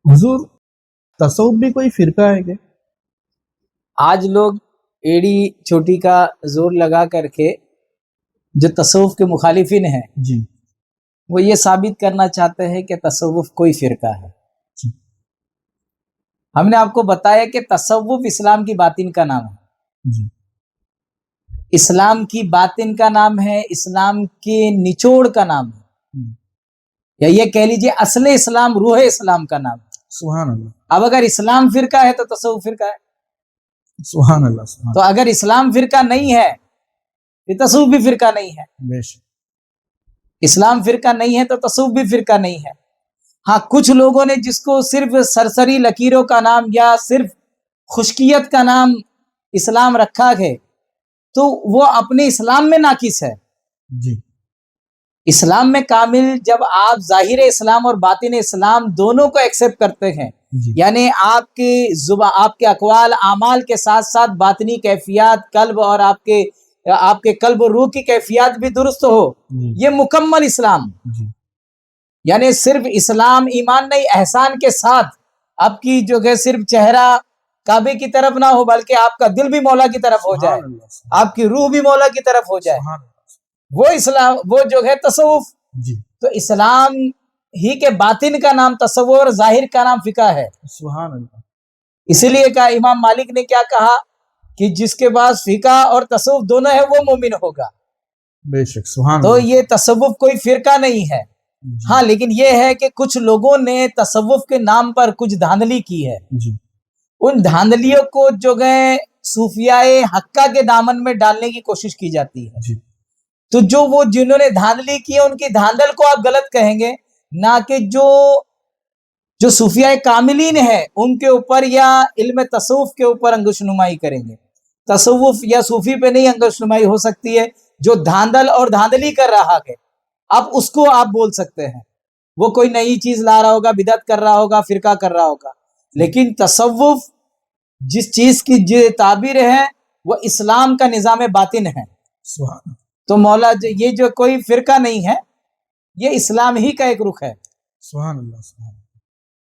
हुजूर, तसव्वुफ भी कोई फिरका है क्या? आज लोग एड़ी चोटी का जोर लगा करके जो तसव्वुफ के मुखालिफिन हैं जी वो ये साबित करना चाहते हैं कि तसव्वुफ कोई फिरका है। जी हमने आपको बताया कि तसव्वुफ इस्लाम की बातिन का नाम है, जी इस्लाम की बातिन का नाम है, इस्लाम के निचोड़ का नाम है, या ये कह लीजिए असले इस्लाम, रूह इस्लाम का नाम है। सुभान अल्लाह, अब अगर इस्लाम फिरका है तो तसव्वुफ फिरका है, सुभान अल्लाह, सुभान तो अगर इस्लाम फिरका नहीं है तो तसव्वुफ भी फिरका नहीं है। बेशक। इस्लाम फिरका नहीं है तो तसव्वुफ भी फिरका नहीं है। हाँ, कुछ लोगों ने जिसको सिर्फ सरसरी लकीरों का नाम या सिर्फ खुशकियत का नाम इस्लाम रखा है तो वो अपने इस्लाम में नाकिस है। जी इस्लाम में कामिल जब आप ज़ाहिर इस्लाम और बातिन इस्लाम दोनों को एक्सेप्ट करते हैं, जी यानी आपके जुबान, आपके अक़वाल आमाल के साथ साथ बातिनी कैफियत कल्ब और आपके कल्ब और रूह की कैफियत भी दुरुस्त हो, जी ये मुकम्मल इस्लाम। जी यानी सिर्फ इस्लाम ईमान नहीं, एहसान के साथ आपकी जो है सिर्फ चेहरा काबे की तरफ ना हो बल्कि आपका दिल भी मौला की तरफ हो जाए, सुभान अल्लाह, सुभान आपकी रूह भी मौला की तरफ हो जाए, सुभान वो इस्लाम, वो जो है तसव्वुफ। अल्लाह। जी तो इस्लाम ही के बातिन का नाम तसव्वुफ और जाहिर का नाम फिका है। सुभान अल्लाह। इसीलिए कहा इमाम मालिक ने क्या कहा कि जिसके पास फिका और तसव्वुफ दोनों है वो मोमिन होगा। बेशक, सुभान तो अल्लाह। ये तसव्वुफ कोई फिरका नहीं है। जी हाँ, लेकिन ये है कि कुछ लोगों ने तसव्वुफ के नाम पर कुछ धांधली की है। जी उन धांधलियों को जो है सूफियाए हक्का के दामन में डालने की कोशिश की जाती है। जी तो जो वो जिन्होंने धांधली की है उनकी धांधल को आप गलत कहेंगे, ना कि जो सूफियाए कामिलीन है उनके ऊपर या इल्म तसव्वुफ के ऊपर अंगुशनुमाई करेंगे। तसव्वुफ या सूफी पे नहीं अंगुशनुमाई हो सकती है, जो धांधल और धांधली कर रहा है अब उसको आप बोल सकते हैं। वो कोई नई चीज ला रहा होगा, बिदअत कर रहा होगा, फिरका कर रहा होगा, लेकिन तसव्वुफ जिस चीज की जो ताबीर है वो इस्लाम का निजाम बातिन है। सुभान तो मौला ये जो कोई फिरका नहीं है, ये इस्लाम ही का एक रुख है। सुभान अल्लाह, सुभान